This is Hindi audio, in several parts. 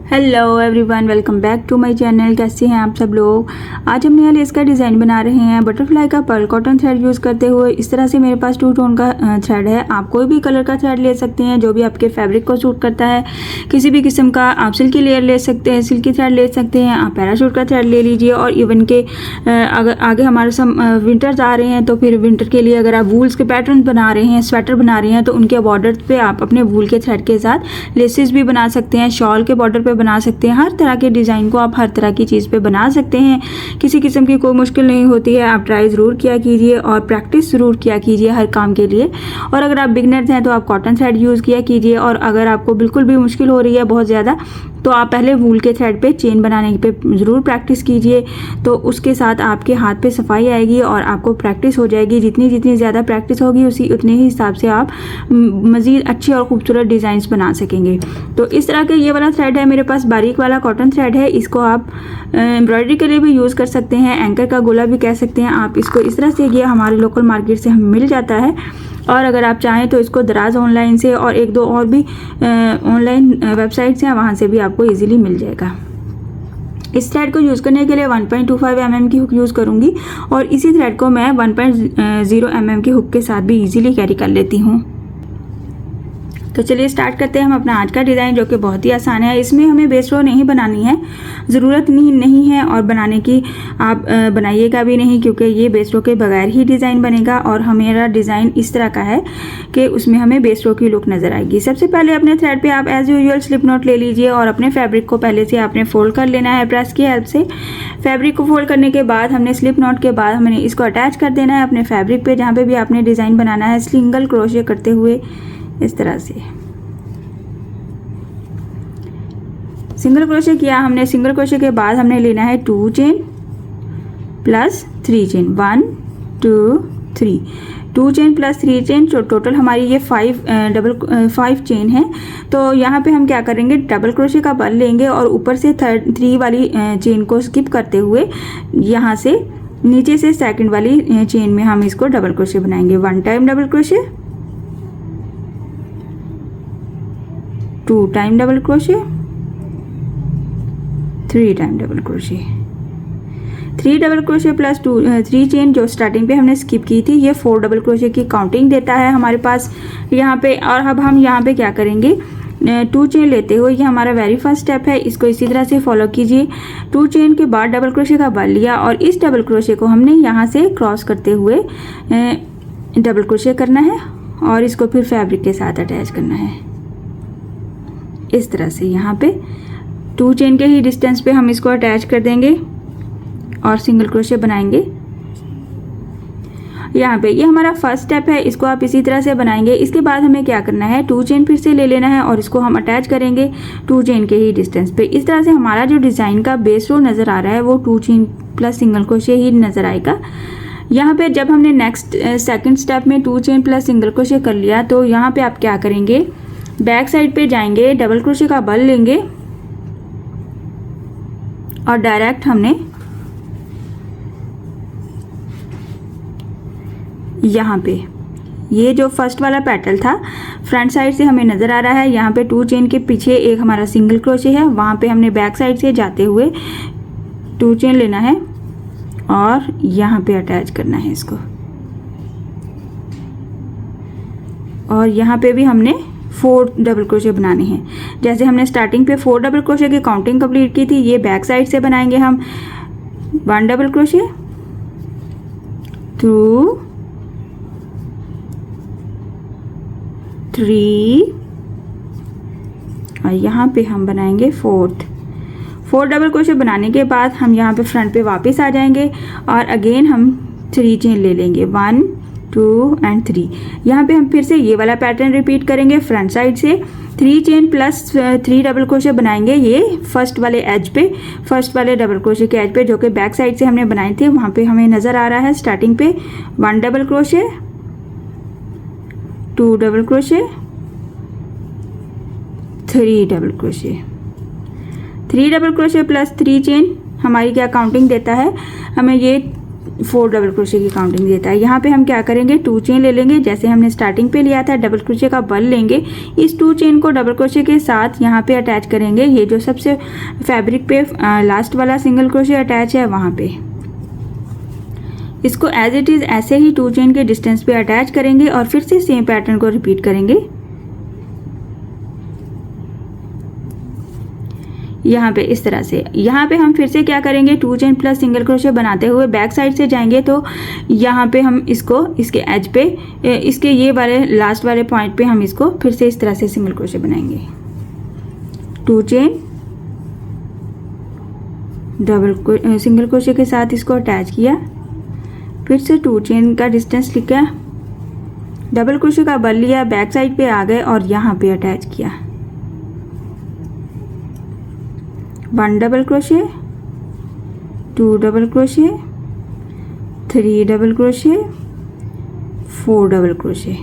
Hello everyone, welcome back to my channel. कैसे हैं आप सब लोग। आज हम नया लेस का डिज़ाइन बना रहे हैं बटरफ्लाई का पर्ल कॉटन थ्रेड यूज़ करते हुए। इस तरह से मेरे पास 2 टोन का थ्रेड है। आप कोई भी कलर का थ्रेड ले सकते हैं जो भी आपके फैब्रिक को सूट करता है। किसी भी किस्म का आप सिल्की लेयर ले सकते हैं, सिल्की थ्रेड ले सकते हैं, आप पैराशूट का थ्रेड ले लीजिए। और इवन के अगर आगे हमारे विंटर्स आ रहे हैं तो फिर विंटर के लिए अगर आप वूल्स के पैटर्न बना रहे हैं, स्वेटर बना रहे हैं, तो उनके बॉर्डर पे आप अपने वूल के थ्रेड के साथ लेसेस भी बना सकते हैं। शॉल के बॉर्डर पे बना सकते हैं। हर तरह के डिज़ाइन को आप हर तरह की चीज़ पे बना सकते हैं। किसी किस्म की कोई मुश्किल नहीं होती है। आप ट्राई ज़रूर किया कीजिए और प्रैक्टिस ज़रूर किया कीजिए हर काम के लिए। और अगर आप बिगनर्स हैं तो आप कॉटन थ्रेड यूज़ किया कीजिए। और अगर आपको बिल्कुल भी मुश्किल हो रही है बहुत ज़्यादा, तो आप पहले वूल के थ्रेड पे चेन बनाने पे ज़रूर प्रैक्टिस कीजिए। तो उसके साथ आपके हाथ पे सफाई आएगी और आपको प्रैक्टिस हो जाएगी। जितनी जितनी ज़्यादा प्रैक्टिस होगी उतने ही हिसाब से आप मज़ीद अच्छे और खूबसूरत डिज़ाइंस बना सकेंगे। तो इस तरह के ये वाला थ्रेड है मेरे पास, बारीक वाला कॉटन थ्रेड है। इसको आप एम्ब्रॉयडरी के लिए भी यूज़ कर सकते हैं, एंकर का गोला भी कह सकते हैं आप इसको। इस तरह से ये हमारे लोकल मार्केट से हमें मिल जाता है। और अगर आप चाहें तो इसको दराज ऑनलाइन से और 1-2 और भी ऑनलाइन वेबसाइट्स हैं, वहाँ से भी आपको इजीली मिल जाएगा। इस थ्रेड को यूज़ करने के लिए 1.25 mm की हुक यूज़ करूँगी और इसी थ्रेड को मैं 1.0 mm की हुक के साथ भी इजीली कैरी कर लेती हूँ। तो चलिए स्टार्ट करते हैं हम अपना आज का डिज़ाइन, जो कि बहुत ही आसान है। इसमें हमें बेस रो नहीं बनानी है, ज़रूरत नहीं है और बनाने की आप बनाइएगा भी नहीं, क्योंकि ये बेस रो के बगैर ही डिज़ाइन बनेगा। और हमारा डिज़ाइन इस तरह का है कि उसमें हमें बेस रो की लुक नज़र आएगी। सबसे पहले अपने थ्रेड पे आप एज़ यूजुअल स्लिप नॉट ले लीजिए और अपने फैब्रिक को पहले से आपने फोल्ड कर लेना है प्रेस की हेल्प से। फैब्रिक को फोल्ड करने के बाद हमने स्लिप नॉट के बाद हमने इसको अटैच कर देना है अपने फैब्रिक पे, जहाँ पे भी आपने डिज़ाइन बनाना है, सिंगल क्रोशे करते हुए इस तरह से। सिंगल क्रोशे किया हमने। सिंगल क्रोशे के बाद हमने लेना है 2 chain plus 3 chain, 1 2 3, 2 chain plus 3 chain. Total हमारी ये 5 चेन है। तो यहाँ पे हम क्या करेंगे, डबल क्रोशे का बल लेंगे और ऊपर से 3 वाली चेन को स्किप करते हुए यहाँ से नीचे से सेकंड वाली चेन में हम इसको डबल क्रोशे बनाएंगे। 1 time double crochet, 2 time double crochet, 3 time double crochet. 3 double crochet plus 3 chain जो स्टार्टिंग पे हमने स्किप की थी, ये 4 डबल क्रोशे की काउंटिंग देता है हमारे पास यहाँ पे। और अब हम यहाँ पे क्या करेंगे, 2 चेन लेते हुए, ये हमारा वेरी फर्स्ट स्टेप है, इसको इसी तरह से फॉलो कीजिए। 2 चेन के बाद डबल क्रोशे का बल लिया और इस डबल क्रोशे को हमने यहाँ से क्रॉस करते हुए डबल क्रोशे करना है और इसको फिर फैब्रिक के साथ अटैच करना है इस तरह से। यहाँ पे 2 चेन के ही डिस्टेंस पे हम इसको अटैच कर देंगे और सिंगल क्रोशे बनाएंगे यहाँ पे। ये हमारा फर्स्ट स्टेप है, इसको आप इसी तरह से बनाएंगे। इसके बाद हमें क्या करना है, 2 चेन फिर से ले लेना है और इसको हम अटैच करेंगे 2 चेन के ही डिस्टेंस पे। इस तरह से हमारा जो डिज़ाइन का बेस रो नज़र आ रहा है वो 2 चेन प्लस सिंगल क्रोशे ही नज़र आएगा। यहाँ पे जब हमने नेक्स्ट सेकेंड स्टेप में 2 चेन प्लस सिंगल क्रोशे कर लिया, तो यहाँ पे आप क्या करेंगे, बैक साइड पे जाएंगे, डबल क्रोशे का बल लेंगे और डायरेक्ट हमने यहाँ पे ये जो फर्स्ट वाला पेटल था फ्रंट साइड से हमें नज़र आ रहा है, यहाँ पे 2 चेन के पीछे एक हमारा सिंगल क्रोशे है, वहाँ पे हमने बैक साइड से जाते हुए 2 चेन लेना है और यहाँ पे अटैच करना है इसको। और यहाँ पे भी हमने 4 डबल क्रोशे बनाने हैं। जैसे हमने स्टार्टिंग पे 4 डबल क्रोशे की काउंटिंग कंप्लीट की थी, ये बैक साइड से बनाएंगे हम 1 डबल क्रोशे, 2 3 और यहाँ पे हम बनाएंगे 4 डबल क्रोशे बनाने के बाद हम यहाँ पे फ्रंट पे वापस आ जाएंगे और अगेन हम 3 चेन ले लेंगे, 1 2 एंड 3। यहाँ पे हम फिर से ये वाला पैटर्न रिपीट करेंगे। फ्रंट साइड से 3 चेन प्लस 3 डबल क्रोशे बनाएंगे ये फर्स्ट वाले एज पे, फर्स्ट वाले डबल क्रोशे के एज पे, जो कि बैक साइड से हमने बनाए थे। वहाँ पे हमें नज़र आ रहा है स्टार्टिंग पे 1 double crochet, 2 double crochet, 3 double crochet. 3 double crochet plus 3 chain हमारी क्या काउंटिंग देता है, हमें ये 4 डबल क्रोशे की काउंटिंग देता है। यहाँ पे हम क्या करेंगे, 2 चेन ले लेंगे जैसे हमने स्टार्टिंग पे लिया था, डबल क्रोशे का बल लेंगे, इस 2 चेन को डबल क्रोशे के साथ यहाँ पे अटैच करेंगे। ये जो सबसे फैब्रिक पे लास्ट वाला सिंगल क्रोशे अटैच है वहाँ पे इसको एज इट इज़ ऐसे ही 2 चेन के डिस्टेंस पे अटैच करेंगे और फिर से सेम पैटर्न को रिपीट करेंगे। यहाँ पे इस तरह से, यहाँ पे हम फिर से क्या करेंगे, 2 चेन प्लस सिंगल क्रोशे बनाते हुए बैक साइड से जाएंगे। तो यहाँ पे हम इसको इसके एज पे, इसके ये वाले लास्ट वाले पॉइंट पे हम इसको फिर से इस तरह से सिंगल क्रोशे बनाएंगे। 2 चेन डबल सिंगल क्रोशे के साथ इसको अटैच किया, फिर से 2 चेन का डिस्टेंस लिखा, डबल क्रोशे का बल लिया, बैक साइड पे आ गए और यहाँ पे अटैच किया। 1 double crochet, 2 double crochet, 3 double crochet, 4 double crochet,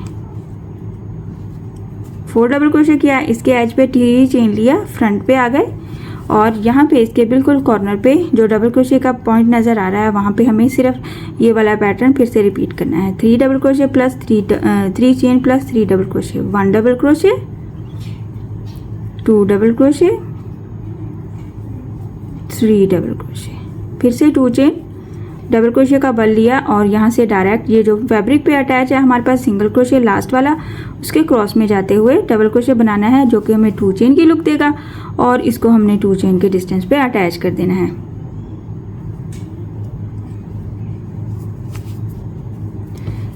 4 double crochet किया, इसके एज पे 3 चेन लिया, फ्रंट पे आ गए और यहाँ पे इसके बिल्कुल कॉर्नर पे जो डबल क्रोशे का पॉइंट नज़र आ रहा है वहाँ पे हमें सिर्फ ये वाला पैटर्न फिर से रिपीट करना है। 3 double crochet plus 3 chain plus 3 double crochet, 1 double crochet, 2 double crochet, 3 double crochet, फिर से 2 चेन डबल क्रोशे का बल लिया और यहाँ से डायरेक्ट ये जो फैब्रिक पे अटैच है हमारे पास सिंगल क्रोशे लास्ट वाला, उसके क्रॉस में जाते हुए डबल क्रोशे बनाना है जो कि हमें 2 चेन की लुक देगा और इसको हमने 2 चेन के डिस्टेंस पे अटैच कर देना है।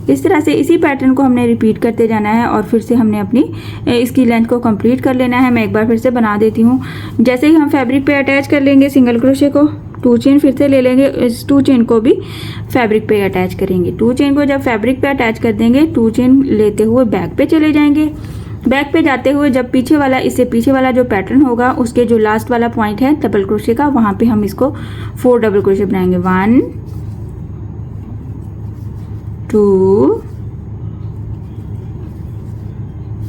इस तरह से इसी पैटर्न को हमने रिपीट करते जाना है और फिर से हमने अपनी इसकी लेंथ को कंप्लीट कर लेना है। मैं एक बार फिर से बना देती हूँ। जैसे ही हम फैब्रिक पे अटैच कर लेंगे सिंगल क्रोशे को, 2 चेन फिर से ले लेंगे, इस 2 चेन को भी फैब्रिक पे अटैच करेंगे। 2 चेन को जब फैब्रिक पे अटैच कर देंगे, 2 चेन लेते हुए बैक पे चले जाएंगे। बैक पे जाते हुए जब पीछे वाला, इससे पीछे वाला जो पैटर्न होगा उसके जो लास्ट वाला पॉइंट है डबल क्रोशे का, वहाँ पे हम इसको 4 डबल क्रोशे बनाएंगे। 1 2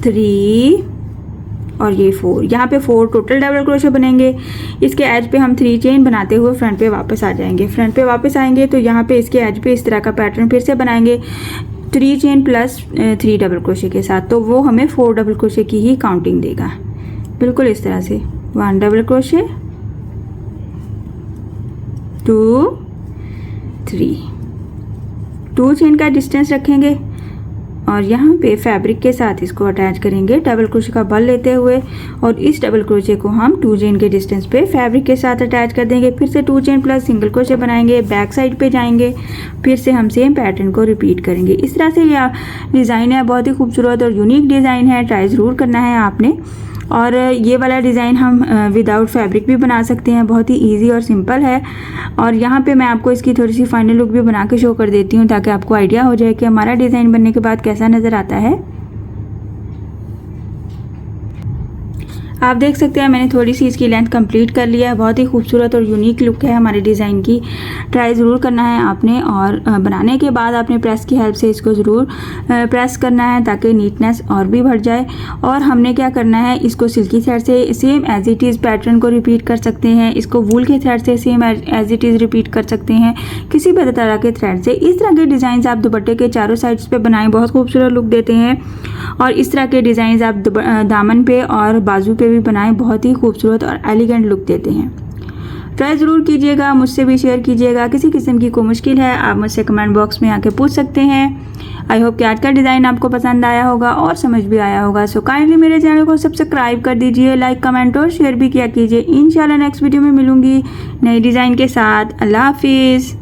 3 और ये 4, यहाँ पे 4 टोटल डबल क्रोशे बनेंगे। इसके एज पे हम 3 चेन बनाते हुए फ्रंट पे वापस आ जाएंगे। फ्रंट पे वापस आएंगे तो यहाँ पे इसके एज पे इस तरह का पैटर्न फिर से बनाएंगे 3 चेन प्लस 3 डबल क्रोशे के साथ, तो वो हमें 4 डबल क्रोशे की ही काउंटिंग देगा। बिल्कुल इस तरह से 1 डबल क्रोशे, 2 3, 2 चेन का डिस्टेंस रखेंगे और यहाँ पे फैब्रिक के साथ इसको अटैच करेंगे डबल क्रोशे का बल लेते हुए और इस डबल क्रोशे को हम 2 चेन के डिस्टेंस पे फैब्रिक के साथ अटैच कर देंगे। फिर से 2 चेन प्लस सिंगल क्रोशे बनाएंगे, बैक साइड पे जाएंगे, फिर से हम सेम पैटर्न को रिपीट करेंगे। इस तरह से यह डिज़ाइन है, बहुत ही खूबसूरत और यूनिक डिज़ाइन है, ट्राई ज़रूर करना है आपने। और ये वाला डिज़ाइन हम विदाउट फैब्रिक भी बना सकते हैं, बहुत ही इजी और सिंपल है। और यहाँ पे मैं आपको इसकी थोड़ी सी फाइनल लुक भी बना के शो कर देती हूँ ताकि आपको आइडिया हो जाए कि हमारा डिज़ाइन बनने के बाद कैसा नज़र आता है। आप देख सकते हैं मैंने थोड़ी सी इसकी लेंथ कंप्लीट कर लिया है। बहुत ही खूबसूरत और यूनिक लुक है हमारे डिज़ाइन की। ट्राई ज़रूर करना है आपने और बनाने के बाद आपने प्रेस की हेल्प से इसको ज़रूर प्रेस करना है ताकि नीटनेस और भी बढ़ जाए। और हमने क्या करना है, इसको सिल्की थ्रेड से same as it is pattern को रिपीट कर सकते हैं, इसको वूल के थ्रेड से same as it is repeat कर सकते हैं, किसी भी तरह के थ्रेड से। इस तरह के डिज़ाइन आप दुपट्टे के चारों साइड्स पे बनाएं, बहुत खूबसूरत लुक देते हैं। और इस तरह के डिज़ाइन आप दामन पे और बाजू पे भी बनाएं, बहुत ही खूबसूरत और एलिगेंट लुक देते हैं। ट्राई ज़रूर कीजिएगा, मुझसे भी शेयर कीजिएगा। किसी किस्म की कोई मुश्किल है आप मुझसे कमेंट बॉक्स में आके पूछ सकते हैं। आई होप कि आज का डिज़ाइन आपको पसंद आया होगा और समझ भी आया होगा। सो काइंडली मेरे चैनल को सब्सक्राइब कर दीजिए, लाइक कमेंट और शेयर भी किया कीजिए। इंशाल्लाह नेक्स्ट वीडियो में मिलूंगी नई डिज़ाइन के साथ। अल्लाह हाफिज़।